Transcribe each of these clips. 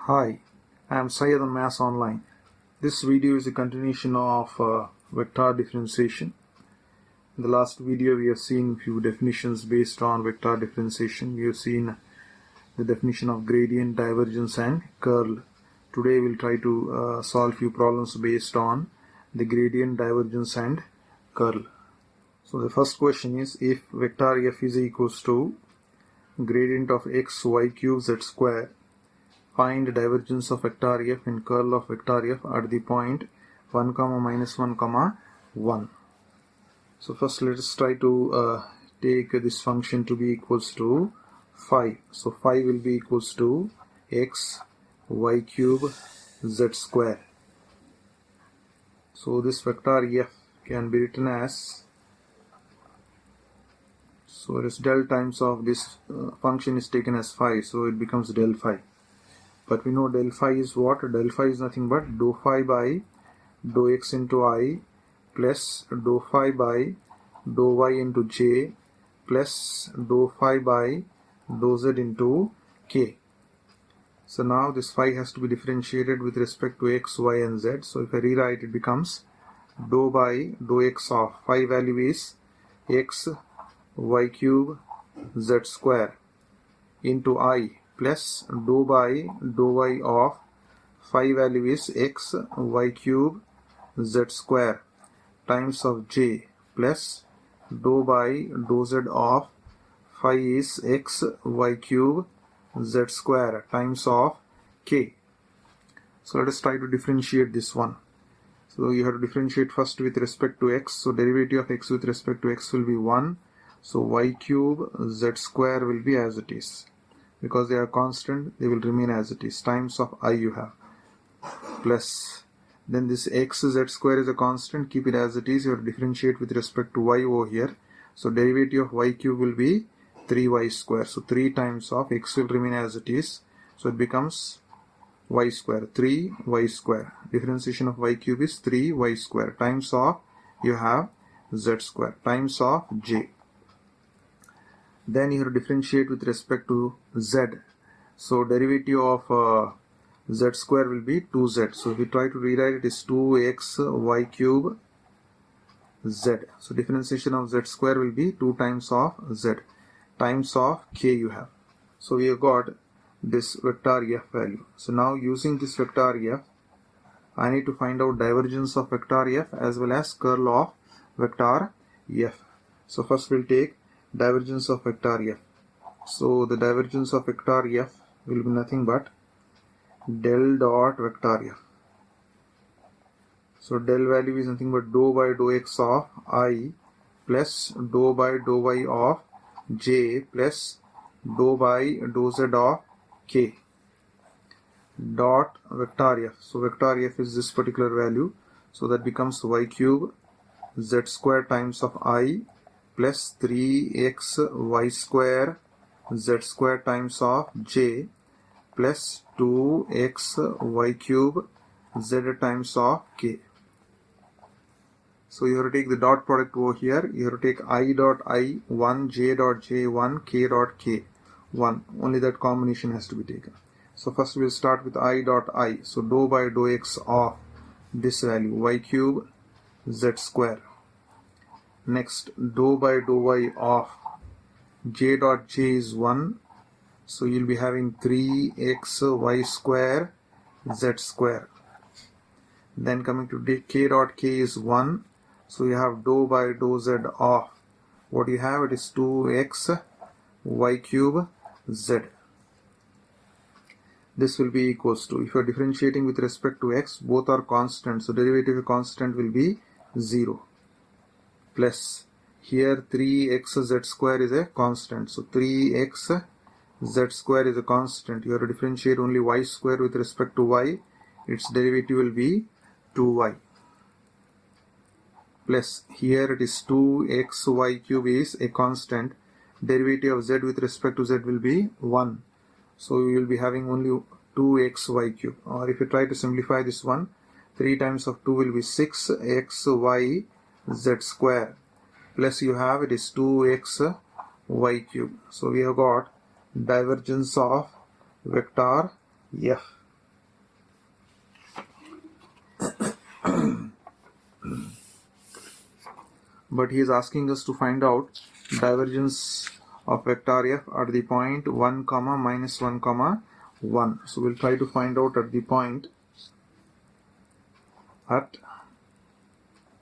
Hi, I am Syed on Maths Online. This video is a continuation of vector differentiation. In the last video we have seen few definitions based on vector differentiation. We have seen the definition of gradient, divergence and curl. Today we will try to solve few problems based on the gradient, divergence and curl. So the first question is, if vector f is equals to gradient of x y cube z square, find divergence of vector f and curl of vector f at the point 1, minus 1, 1. So first let us try to take this function to be equals to phi. So phi will be equals to x y cube z square. So this vector f can be written as, so it is del times of this function is taken as phi, so it becomes del phi. But we know del phi is what? Del phi is nothing but dou phi by dou x into I plus dou phi by dou y into j plus dou phi by dou z into k. So now this phi has to be differentiated with respect to x, y and z. So if I rewrite, it becomes dou by dou x of phi value is x y cube z square into I plus dou by dou y of phi value is x y cube z square times of j plus dou by dou z of phi is x y cube z square times of k. So let us try to differentiate this one. So you have to differentiate first with respect to x. So derivative of x with respect to x will be 1. So y cube z square will be as it is. Because they are constant, they will remain as it is, times of I you have, plus then this x z square is a constant, keep it as it is. You have to differentiate with respect to y over here. So derivative of y cube will be 3y square. So 3 times of x will remain as it is, so it becomes y square, 3y square. Differentiation of y cube is 3y square times of you have z square times of j. Then you have to differentiate with respect to z. So derivative of z square will be 2z. So if we try to rewrite it, is 2x y cube z. So differentiation of z square will be 2 times of z times of k you have. So we have got this vector f value. So now using this vector f, I need to find out divergence of vector f as well as curl of vector f. So first we'll take divergence of vector f. So the divergence of vector f will be nothing but del dot vector f. So del value is nothing but dou by dou x of I plus dou by dou y of j plus dou by dou z of k dot vector f. So vector f is this particular value, so that becomes y cube z square times of I plus 3x y square z square times of j plus 2x y cube z times of k. So you have to take the dot product over here. You have to take I dot I 1, j dot j 1, k dot k 1. Only that combination has to be taken. So first we will start with I dot I. So dou by dou x of this value y cube z square. Next dou by dou y of j dot j is 1. So you'll be having 3x y square z square. Then coming to k dot k is 1. So you have dou by dou z of what you have, it is 2x y cube z. This will be equals to, if you are differentiating with respect to x, both are constant, so derivative of constant will be 0, plus here 3x z square is a constant, so 3x z square is a constant. You have to differentiate only y square with respect to y, its derivative will be 2y, plus here it is 2xy cube is a constant, derivative of z with respect to z will be 1. So you will be having only 2xy cube, or if you try to simplify this one, 3 times of 2 will be 6xy z square, plus you have it is 2x y cube. So we have got divergence of vector f. But he is asking us to find out divergence of vector f at the point 1 comma minus 1 comma 1. So we'll try to find out at the point at,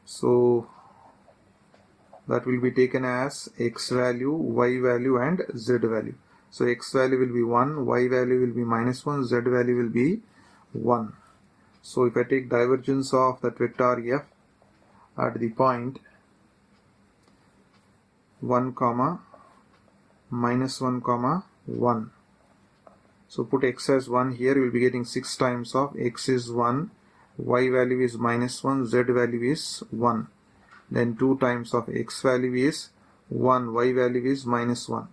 so that will be taken as x value, y value and z value. So x value will be 1, y value will be minus 1, z value will be 1. So if I take divergence of that vector f at the point 1 comma minus 1 comma 1. So put x as 1 here, we will be getting 6 times of x is 1, y value is minus 1, z value is 1. Then 2 times of x value is 1, y value is minus 1.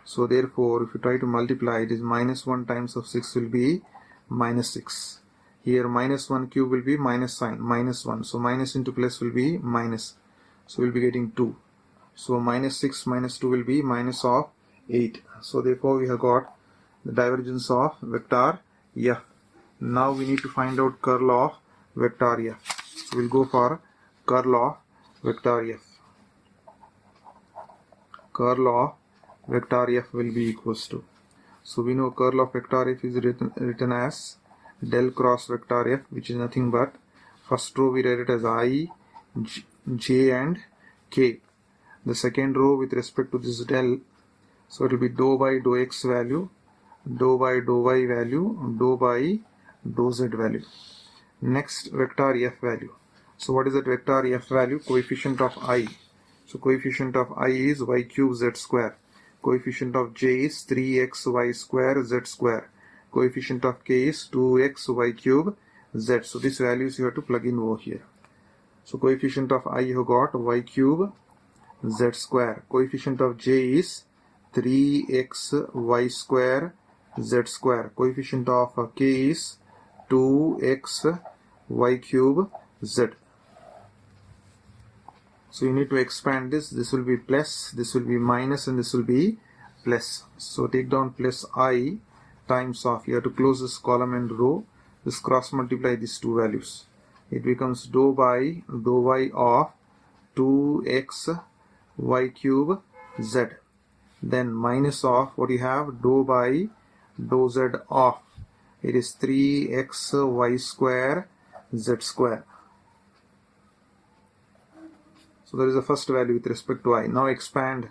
So therefore, if you try to multiply, it is minus 1 times of 6 will be minus 6. Here minus 1 cube will be minus sign, minus 1. So minus into plus will be minus. So we'll be getting 2. So minus 6 minus 2 will be minus of 8. So therefore we have got the divergence of vector f. Now we need to find out curl of vector f. So we'll go for curl of vector f. Curl of vector f will be equals to, so we know curl of vector f is written as del cross vector f, which is nothing but first row we write it as I, j and k. The second row with respect to this del, so it will be dou by dou x value, dou by dou y value, dou by dou z value. Next vector f value. So what is that vector f value? Coefficient of I. So coefficient of I is y cube z square. Coefficient of j is 3xy square z square. Coefficient of k is 2xy cube z. So these values you have to plug in over here. So coefficient of I you have got y cube z square. Coefficient of j is 3xy square z square. Coefficient of k is 2xy cube z. So you need to expand this. This will be plus, this will be minus, and this will be plus. So take down plus I times of, you have to close this column and row. Just cross multiply these two values. It becomes dou by dou y of 2x y cube z. Then minus of what you have, dou by dou z of, it is 3x y square z square. So that is the first value with respect to I. Now expand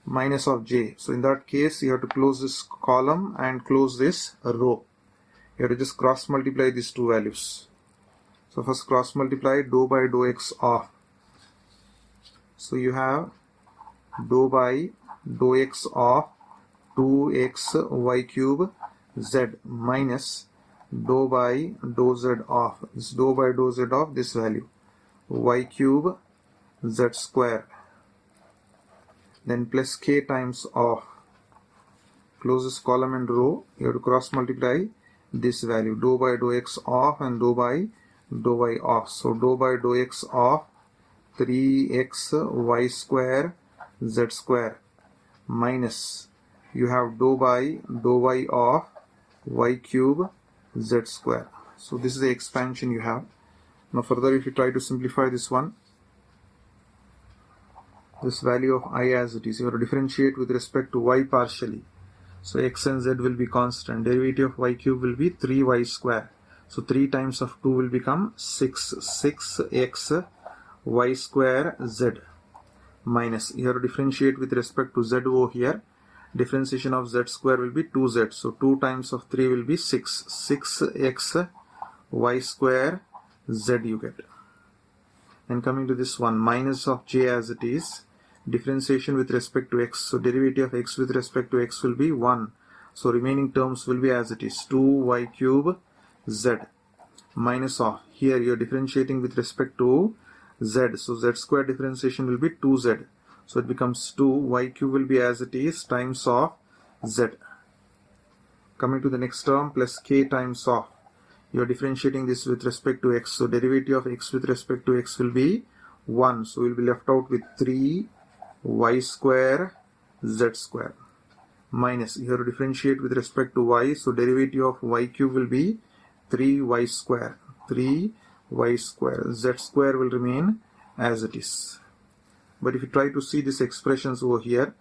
minus of j. So in that case you have to close this column and close this row. You have to just cross multiply these two values. So first cross multiply dou by dou x of. So you have dou by dou x of 2x y cube z minus dou by dou z of. This dou by dou z of this value, y cube z square. Then plus k times of. Close this column and row. You have to cross multiply this value, dou by dou x of and dou by dou y of. So dou by dou x of 3x y square z square minus, you have dou by dou y of y cube z square. So this is the expansion you have. Now further, if you try to simplify this one, this value of I as it is, you have to differentiate with respect to y partially. So x and z will be constant. Derivative of y cube will be 3y square. So 3 times of 2 will become 6. 6x y square z minus. You have to differentiate with respect to z over here. Differentiation of z square will be 2z. So 2 times of 3 will be 6. 6x y square z you get. And coming to this one, minus of j as it is. Differentiation with respect to x. So derivative of x with respect to x will be 1. So remaining terms will be as it is, 2y cube z minus of, here you are differentiating with respect to z. So z square differentiation will be 2z. So it becomes 2, y cube will be as it is times of z. Coming to the next term, plus k times of. You are differentiating this with respect to x. So derivative of x with respect to x will be 1. So we will be left out with 3 y square z square minus, you have to differentiate with respect to y. So derivative of y cube will be 3y square, 3y square, z square will remain as it is. But if you try to see these expressions over here,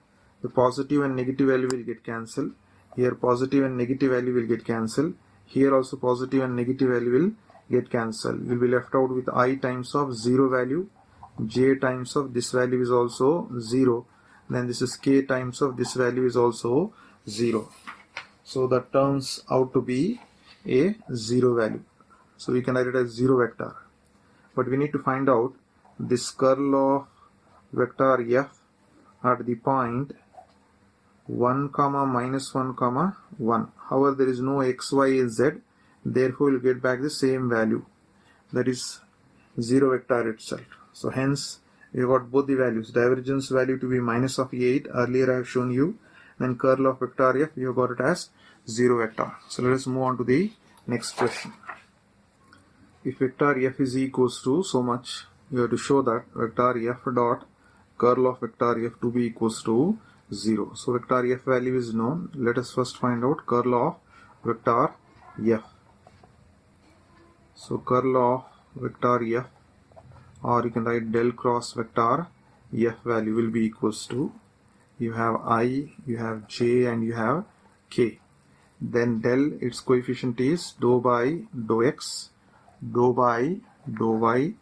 the positive and negative value will get cancelled. Here positive and negative value will get cancelled. Here also positive and negative value will get cancelled. You will be left out with I times of 0 value, j times of this value is also 0. Then this is k times of this value is also 0. So that turns out to be a 0 value. So we can write it as 0 vector. But we need to find out this curl of vector f at the point 1, minus 1, 1. However, there is no x, y, and z. Therefore, we will get back the same value. That is 0 vector itself. So hence, we got both the values. Divergence value to be minus of 8. Earlier I have shown you. Then curl of vector f, you got it as 0 vector. So let us move on to the next question. If vector f is equals to so much, you have to show that vector f dot curl of vector f to be equals to 0. So vector f value is known. Let us first find out curl of vector f. So curl of vector f, or you can write del cross vector f value will be equals to, you have I, you have j, and you have k. Then del, its coefficient is dou by dou x, dou by dou y,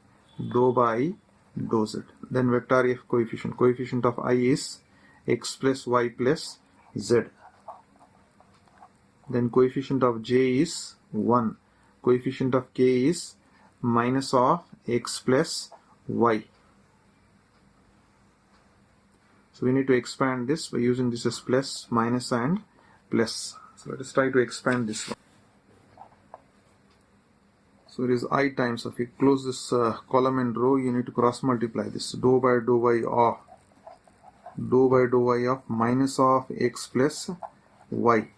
dou by dou z. Then vector f coefficient of I is x plus y plus z. Then coefficient of j is 1. Coefficient of k is minus of x plus y. So we need to expand this by using this as plus, minus, and plus. So let us try to expand this one. So it is I times of, if you close this column and row, you need to cross multiply this. Dou by dou y of minus of x plus y.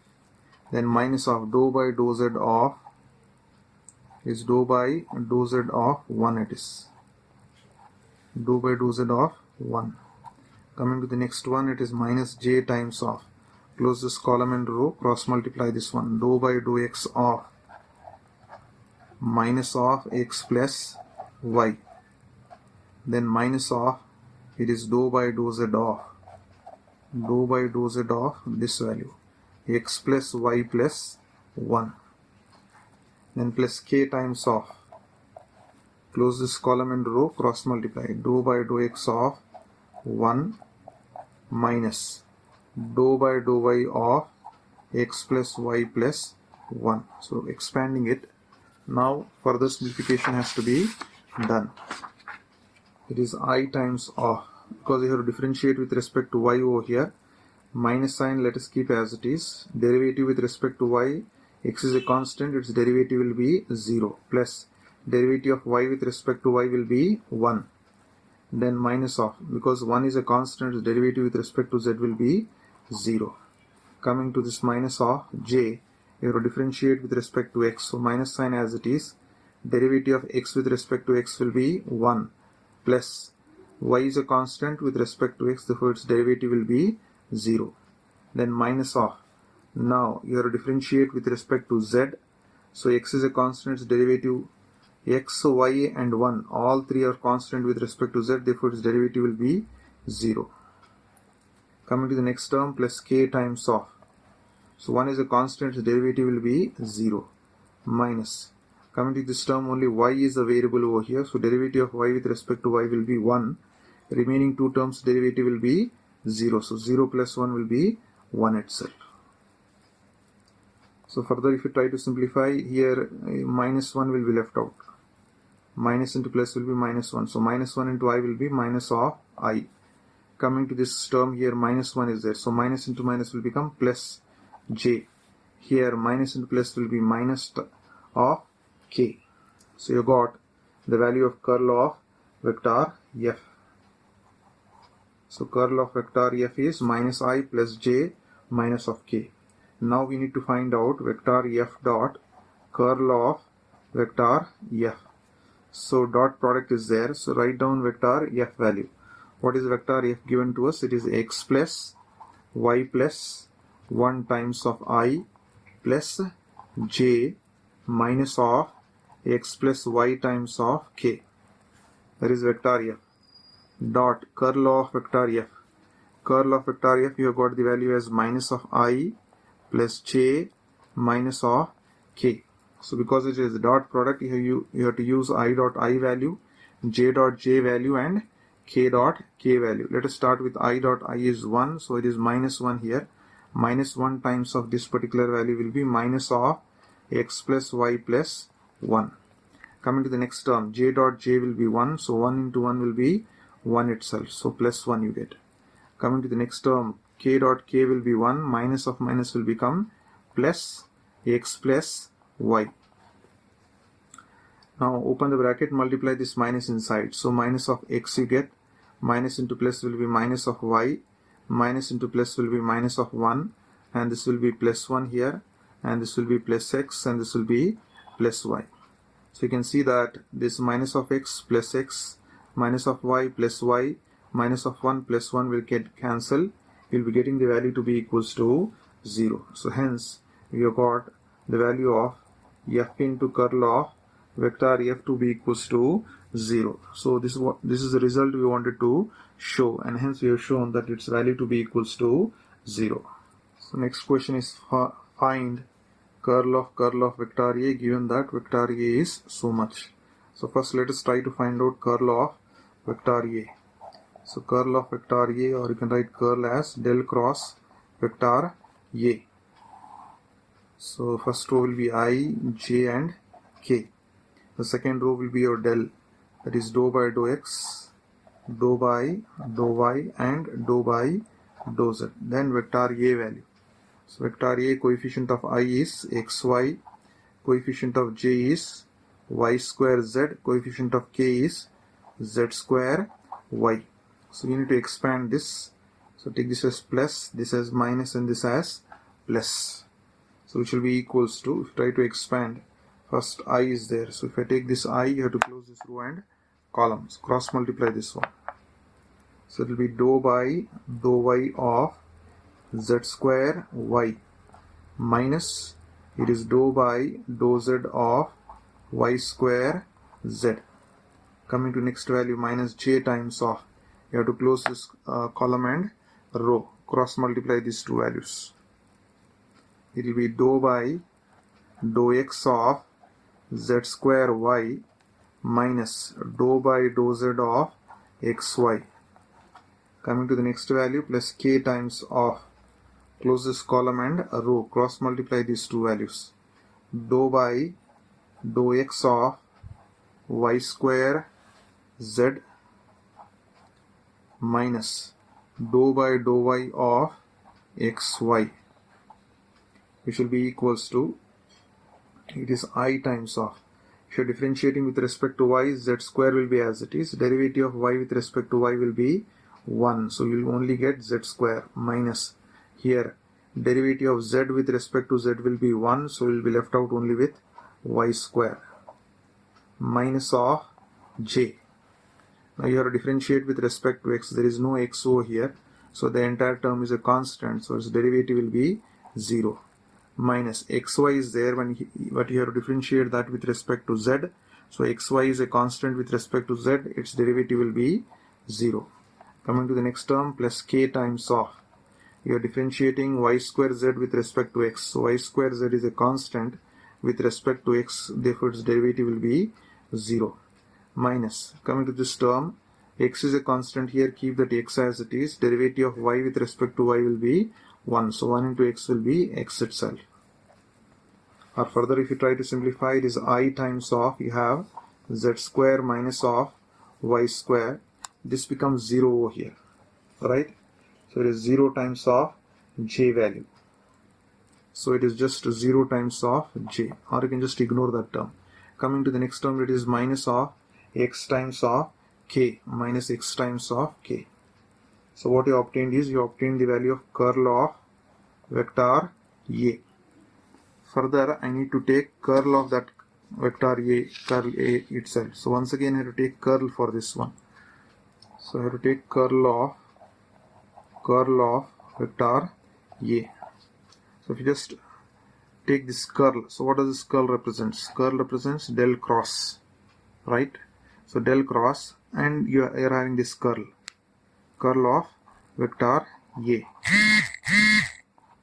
Then minus of dou by dou z of is dou by dou z of 1 it is. Dou by dou z of 1. Coming to the next one, it is minus j times of, close this column and row, cross multiply this one. Dou by dou x of minus of x plus y. Then minus of, it is dou by dou z of this value, x plus y plus 1. Then plus k times of, close this column and row, cross multiply. Dou by dou x of 1 minus dou by dou y of x plus y plus 1. So expanding it. Now further simplification has to be done. It is I times of, because you have to differentiate with respect to y over here. Minus sign, let us keep as it is. Derivative with respect to y, x is a constant, its derivative will be 0. Plus derivative of y with respect to y will be 1. Then minus of, because 1 is a constant, its derivative with respect to z will be 0. Coming to this minus of j, you have to differentiate with respect to x. So minus sign as it is. Derivative of x with respect to x will be 1. Plus y is a constant with respect to x, therefore its derivative will be 0. Then minus of, now you have to differentiate with respect to z. So x is a constant, its derivative x, y, and 1, all three are constant with respect to z, therefore its derivative will be 0. Coming to the next term, plus k times of, so 1 is a constant, its derivative will be 0. Minus, coming to this term, only y is a variable over here, so derivative of y with respect to y will be 1. Remaining two terms derivative will be 0, so 0 plus 1 will be 1 itself. So further, if you try to simplify here, minus 1 will be left out. Minus into plus will be minus 1. So minus 1 into I will be minus of I. Coming to this term here, minus 1 is there. So minus into minus will become plus j. Here minus into plus will be minus of k. So you got the value of curl of vector f. So curl of vector f is minus I plus j minus of k. Now we need to find out vector f dot curl of vector f. So dot product is there. So write down vector f value. What is vector f given to us? It is x plus y plus 1 times of I plus j minus of x plus y times of k. That is vector f. Dot curl of vector f. Curl of vector f, you have got the value as minus of I plus j minus of k. So because it is dot product, you have to use I dot I value, j dot j value, and k dot k value. Let us start with I dot I is 1, so it is minus 1 here. Minus 1 times of this particular value will be minus of x plus y plus 1. Coming to the next term, j dot j will be 1, so 1 into 1 will be 1 itself, so plus 1 you get. Coming to the next term, k dot k will be 1, minus of minus will become plus x plus y. Now open the bracket, multiply this minus inside, so minus of x you get, minus into plus will be minus of y, minus into plus will be minus of 1, and this will be plus 1 here, and this will be plus x, and this will be plus y. So you can see that this minus of x plus x, minus of y plus y, minus of 1 plus 1 will get cancelled. You will be getting the value to be equals to 0. So hence we have got the value of f into curl of vector f to be equals to 0. So this is the result we wanted to show, and hence we have shown that its value to be equals to 0. So next question is find curl of vector a given that vector a is so much. So first let us try to find out curl of vector a. So curl of vector a, or you can write curl as del cross vector a. So first row will be I, j and k. The second row will be your del, that is dou by dou x, dou by dou y, and dou by dou z. Then vector a value. So vector a, coefficient of I is xy, coefficient of j is y square z, coefficient of k is z square y. So you need to expand this. So take this as plus, this as minus, and this as plus. So which will be equals to, if you try to expand, first I is there. So if I take this I, you have to close this row and columns. Cross multiply this one. So it will be dou by dou y of z square y minus it is dou by dou z of y square z. Coming to next value, minus j times of, you have to close this column and row. Cross multiply these two values. It will be dou by dou x of z square y minus dou by dou z of xy. Coming to the next value, plus k times of, close this column and a row. Cross multiply these two values. Dou by dou x of y square z minus dou by dou y of xy, which will be equals to, it is I times of, if you are differentiating with respect to y, z square will be as it is, derivative of y with respect to y will be 1, so you will only get z square, minus here derivative of z with respect to z will be 1, so we will be left out only with y square, minus of j. Now you have to differentiate with respect to x, there is no x over here, so the entire term is a constant, so its derivative will be 0, minus xy is there, but you have to differentiate that with respect to z, so xy is a constant with respect to z, its derivative will be 0. Coming to the next term, plus k times of, you are differentiating y square z with respect to x, so y square z is a constant with respect to x, therefore its derivative will be 0, minus, coming to this term, x is a constant here, keep that x as it is, derivative of y with respect to y will be 1, so 1 into x will be x itself. Or further, if you try to simplify, it is I times of, you have z square minus of y square, this becomes 0 over here, right? So it is 0 times of j value. So it is just 0 times of j, or you can just ignore that term. Coming to the next term, it is minus of x times of k, minus x times of k. So what you obtained is, you obtained the value of curl of vector a. Further, I need to take curl of that vector a, curl a itself. So once again I have to take curl for this one. So I have to take curl of vector a. So if you just take this curl. So what does this curl represents? Curl represents del cross, right? So del cross, and you are having this curl of vector A.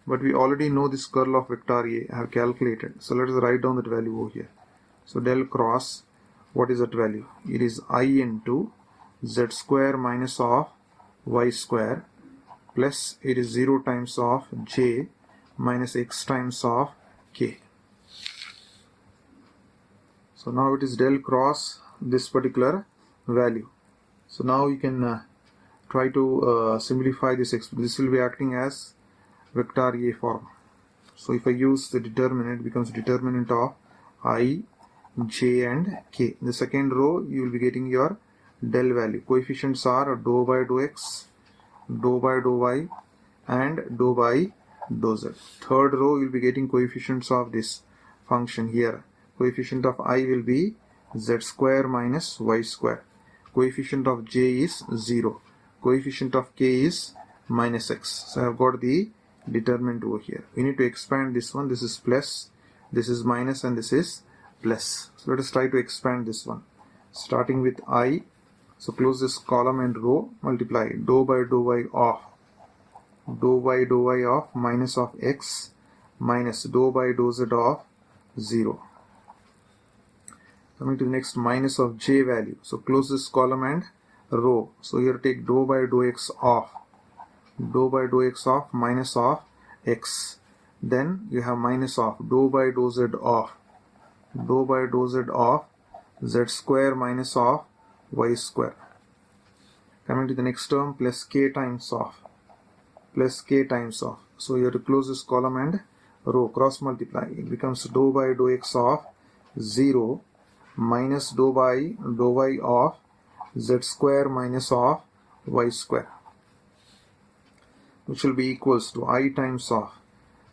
But we already know this curl of vector A. I have calculated. So let us write down that value over here. So del cross, what is that value? It is I into z square minus of y square plus it is 0 times of j minus x times of k. So now it is del cross this particular value. So now you can try to simplify this. This will be acting as vector A form. So if I use the determinant, it becomes determinant of I, j and k. In the second row you will be getting your del value. Coefficients are dou by dou x, dou by dou y and dou by dou z. Third row you will be getting coefficients of this function here. Coefficient of I will be z square minus y square. Coefficient of j is 0. Coefficient of k is minus x. So I have got the determinant over here. We need to expand this one. This is plus, this is minus, and this is plus. So let us try to expand this one. Starting with I. So close this column and row, multiply dou by dou y of minus of x minus dou by dou z of 0. Coming to the next, minus of j value. So close this column and row. So here take dou by dou x of minus of x. Then you have minus of dou by dou z of z square minus of y square. Coming to the next term, plus k times of. So you have to close this column and row, cross multiply. It becomes dou by dou x of 0 minus dou by dou y of z square minus of y square, which will be equals to I times of,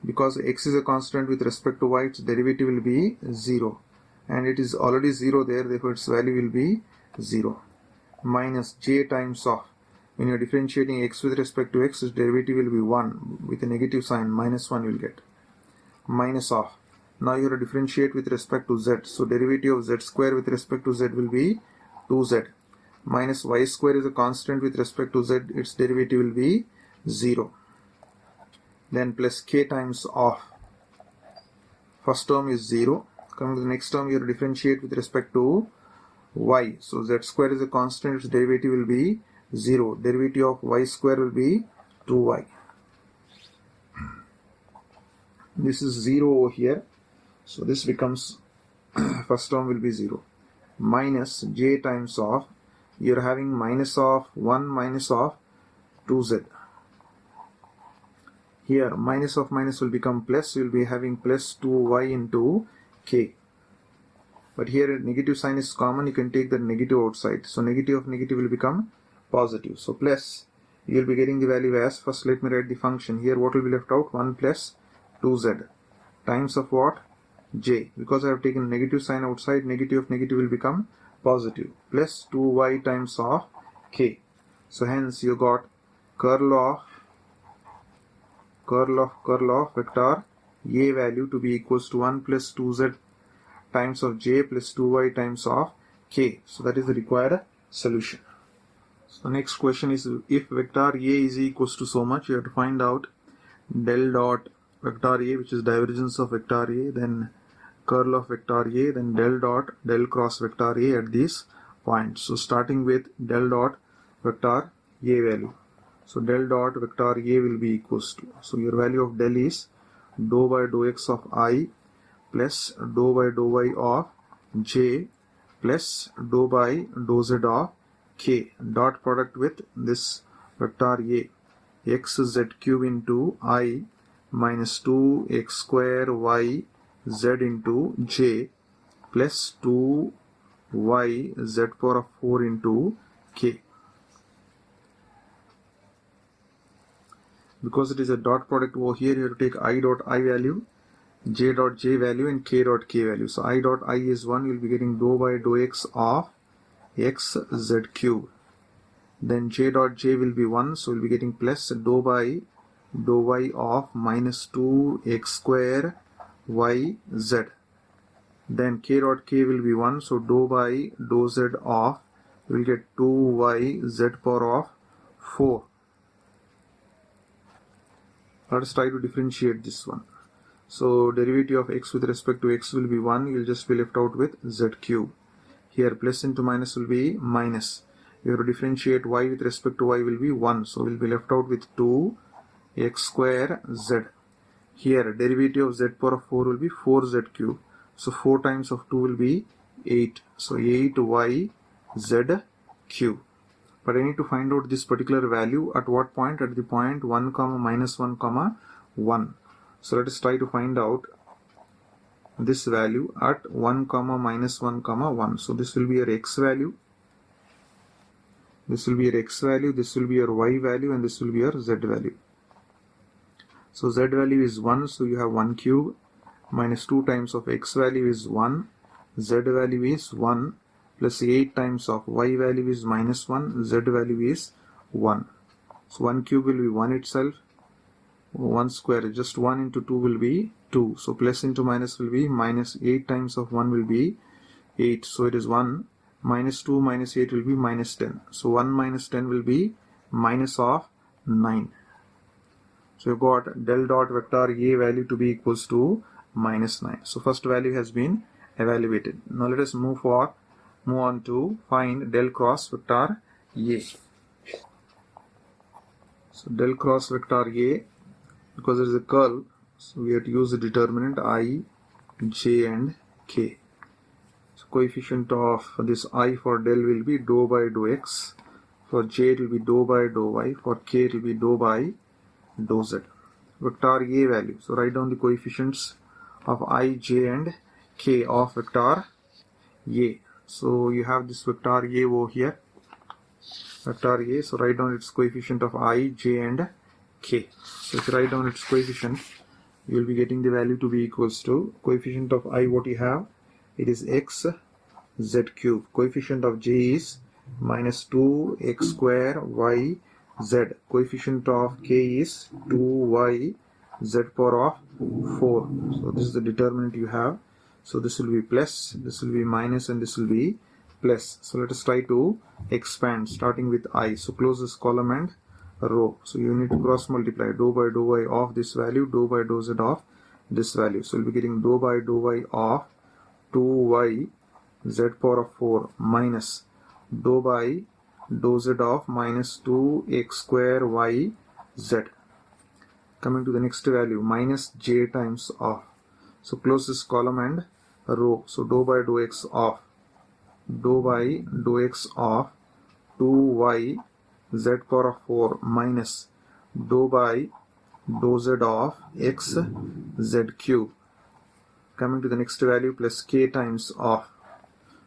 because x is a constant with respect to y, its derivative will be 0, and it is already 0 there, therefore its value will be 0, minus j times of. When you are differentiating x with respect to x, its derivative will be 1 with a negative sign, minus 1 you will get, minus of. Now you have to differentiate with respect to z, so derivative of z square with respect to z will be 2z, minus y square is a constant with respect to z, its derivative will be 0. Then plus k times of. First term is 0. Coming to the next term, you have to differentiate with respect to y. So z square is a constant, its derivative will be 0. Derivative of y square will be 2y. This is 0 over here. So this becomes, first term will be 0. Minus j times of, you are having minus of 1 minus of 2z. Here minus of minus will become plus, you will be having plus 2y into k. But here negative sign is common, you can take the negative outside. So negative of negative will become positive. So plus, you will be getting the value as, first let me write the function. Here what will be left out? 1 plus 2z times of what? J. Because I have taken negative sign outside, negative of negative will become positive. Plus 2y times of k. So hence you got curl of vector A value to be equals to 1 plus 2z times of j plus 2y times of k. So that is the required solution. So the next question is, if vector A is equals to so much, you have to find out del dot vector A, which is divergence of vector A, then curl of vector A, then del cross vector A at these points. So starting with del dot vector A value. So del dot vector A will be equals to, so your value of del is dou by dou x of I plus dou by dou y of j plus dou by dou z of k, dot product with this vector A, x z cube into I minus 2 x square y z into j plus 2 y z power of 4 into k. Because it is a dot product over here, you have to take I dot I value, j dot j value and k dot k value. So I dot I is 1, you will be getting dou by dou x of x z cube. Then j dot j will be 1, so we will be getting plus dou by dou y of minus 2 x square y z. Then k dot k will be 1, so dou by dou z of, we will get 2y z power of 4. Let us try to differentiate this one. So derivative of x with respect to x will be 1, you will just be left out with z cube. Here plus into minus will be minus. You have to differentiate y with respect to y will be 1, so we will be left out with 2x square z. Here derivative of z power of 4 will be 4z cube. So 4 times of 2 will be 8. So 8y z cube. But I need to find out this particular value at what point? At the point 1 comma minus 1 comma 1. So let us try to find out this value at 1 comma minus 1 comma 1. So this will be your x value, this will be your x value, this will be your y value, and this will be your z value. So z value is 1, so you have 1 cube, minus 2 times of x value is 1, z value is 1, plus 8 times of y value is minus 1, z value is 1. So 1 cube will be 1 itself, 1 square, just 1 into 2 will be 2. So plus into minus will be minus 8 times of 1 will be 8. So it is 1, minus 2 minus 8 will be minus 10. So 1 minus 10 will be minus of 9. So you got del dot vector A value to be equals to minus 9. So first value has been evaluated. Now let us move on to find del cross vector A. So del cross vector A, because there is a curl, so we have to use the determinant I, j and k. So coefficient of this I for del will be dou by dou x, for j it will be dou by dou y, for k it will be dou by dou z. Vector A value, so write down the coefficients of I, j and k of vector A. So you have this vector A over here, vector A, so write down its coefficient of I, j and k. So if you write down its coefficient, you will be getting the value to be equals to coefficient of I, what you have, it is x z cube. Coefficient of j is minus 2x square y z. Coefficient of k is 2y z power of 4. So this is the determinant you have. So this will be plus, this will be minus, and this will be plus. So let us try to expand starting with I. So close this column and row. So you need to cross multiply dou by dou y of this value, dou by dou z of this value. So we'll be getting dou by dou y of 2y z power of 4 minus dou by dou z of minus 2x square y z. Coming to the next value, minus j times of. So close this column and row. So dou by dou x of 2y z power of 4 minus dou by dou z of x z cube. Coming to the next value, plus k times of.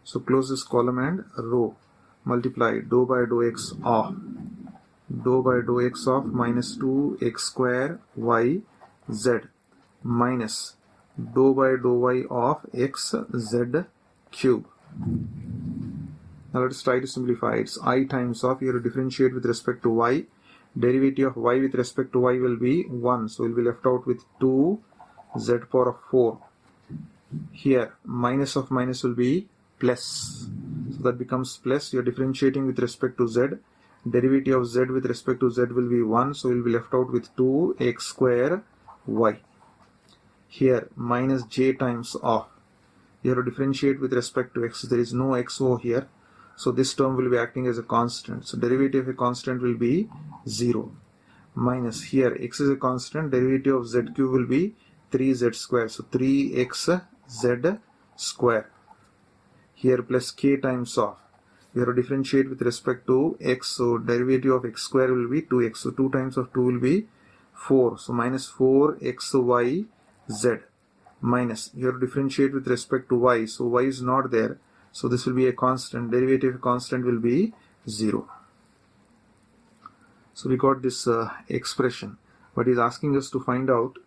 So close this column and row. Multiply dou by dou x of minus 2x square y z minus dou by dou y of x z cube. Now let us try to simplify. It's I times of, you have to differentiate with respect to y. Derivative of y with respect to y will be 1. So we'll be left out with 2 z power of 4. Here minus of minus will be plus. So that becomes plus. You are differentiating with respect to z. Derivative of z with respect to z will be 1. So we'll be left out with 2x square y. Here minus j times of. You have to differentiate with respect to x. There is no x over here. So this term will be acting as a constant. So derivative of a constant will be 0. Minus here x is a constant. Derivative of z cube will be 3z square. So 3x z square. Here plus k times of. You have to differentiate with respect to x. So derivative of x square will be 2x. So 2 times of 2 will be 4. So minus 4xy z. Minus, you have to differentiate with respect to y. So y is not there. So this will be a constant. Derivative of a constant will be 0. So we got this expression. But he's asking us to find out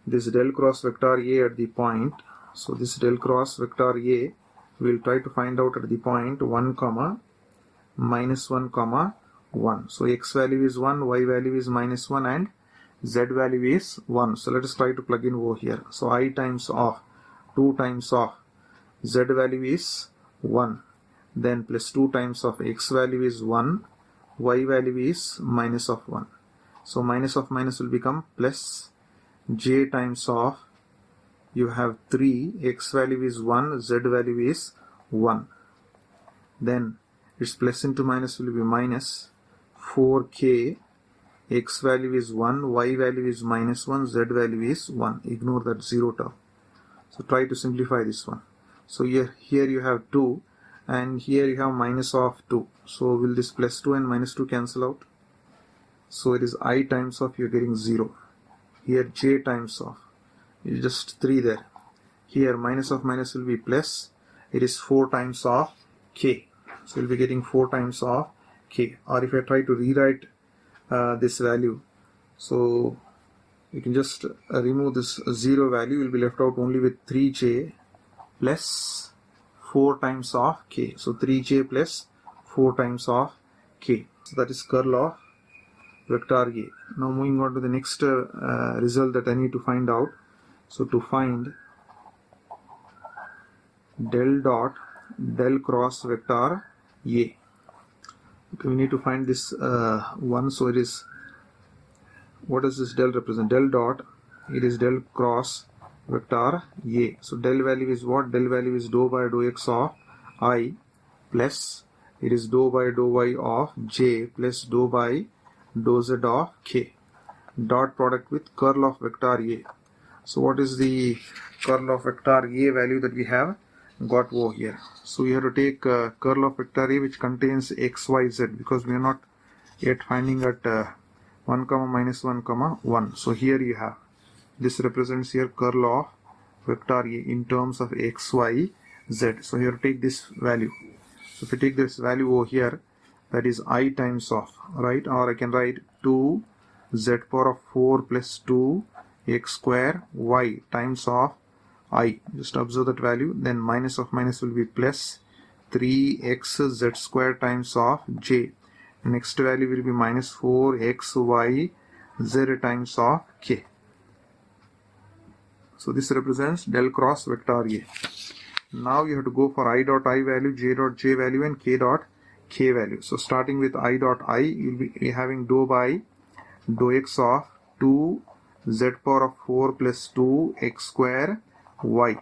this del cross vector A at the point. So this del cross vector A, we'll try to find out at the point 1 comma minus 1 comma 1. So x value is 1, y value is minus 1, and Z value is 1. So let us try to plug in over here. So I times of 2 times of Z value is 1. Then plus 2 times of X value is 1. Y value is minus of 1. So minus of minus will become plus J times of, you have 3, X value is 1, Z value is 1. Then its plus into minus will be minus 4K, X value is 1, Y value is minus 1, Z value is 1. Ignore that 0 term. So try to simplify this one. So here you have 2 and here you have minus of 2. So will this plus 2 and minus 2 cancel out? So it is I times of, you're getting 0. Here J times of, it's just 3 there. Here minus of minus will be plus, it is 4 times of K. So you'll be getting 4 times of K. Or if I try to rewrite this value, so you can just remove this 0 value, you'll be left out only with 3J plus 4 times of K. So 3J plus 4 times of K. So that is curl of vector A. Now moving on to the next result that I need to find out. So to find del dot del cross vector A. Okay, we need to find this one. So it is, what does this del represent? Del dot, it is del cross vector A. So del value is what? Del value is dou by dou x of I plus, it is dou by dou y of j plus dou by dou z of k. Dot product with curl of vector A. So what is the curl of vector A value that we have got over here? So we have to take curl of vector A which contains x, y, z, because we are not yet finding at 1 comma minus 1 comma 1. So here you have, this represents here curl of vector A in terms of x, y, z. So here to take this value. So if you take this value over here, that is I times of, right? Or I can write 2 z power of 4 plus 2 x square y times of I. Just observe that value. Then minus of minus will be plus 3x z square times of j. Next value will be minus 4x y z times of k. So this represents del cross vector A. Now you have to go for I dot I value, j dot j value and k dot k value. So starting with I dot I, you will be having dou by dou x of 2 z power of 4 plus 2 x square y,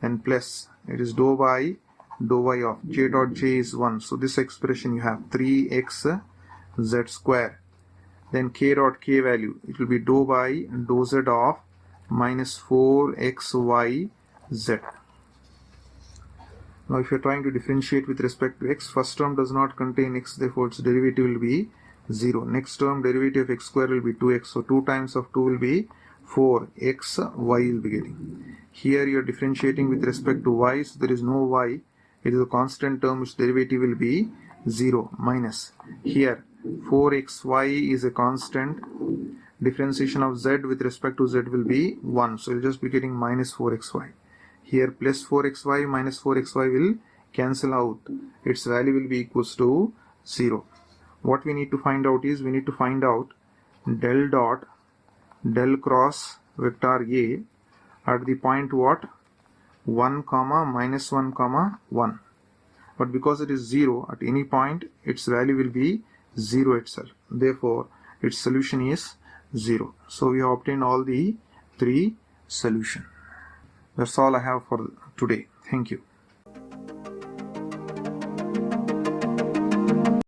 and plus it is dou by dou y of j dot j is 1. So this expression you have 3x z square. Then k dot k value, it will be dou by dou z of minus 4xy z. Now if you are trying to differentiate with respect to x, first term does not contain x, therefore its derivative will be 0. Next term derivative of x square will be 2x, so 2 times of 2 will be 4x, y will be getting. Here you are differentiating with respect to y, so there is no y, it is a constant term which derivative will be 0 minus. Here 4xy is a constant, differentiation of z with respect to z will be 1, so you will just be getting minus 4xy. Here plus 4xy minus 4xy will cancel out, its value will be equals to 0. What we need to find out is, we need to find out del dot del cross vector A at the point what? 1 comma minus 1 comma 1. But because it is 0 at any point, its value will be 0 itself. Therefore its solution is 0. So we have obtained all the 3 solutions. That's all I have for today. Thank you.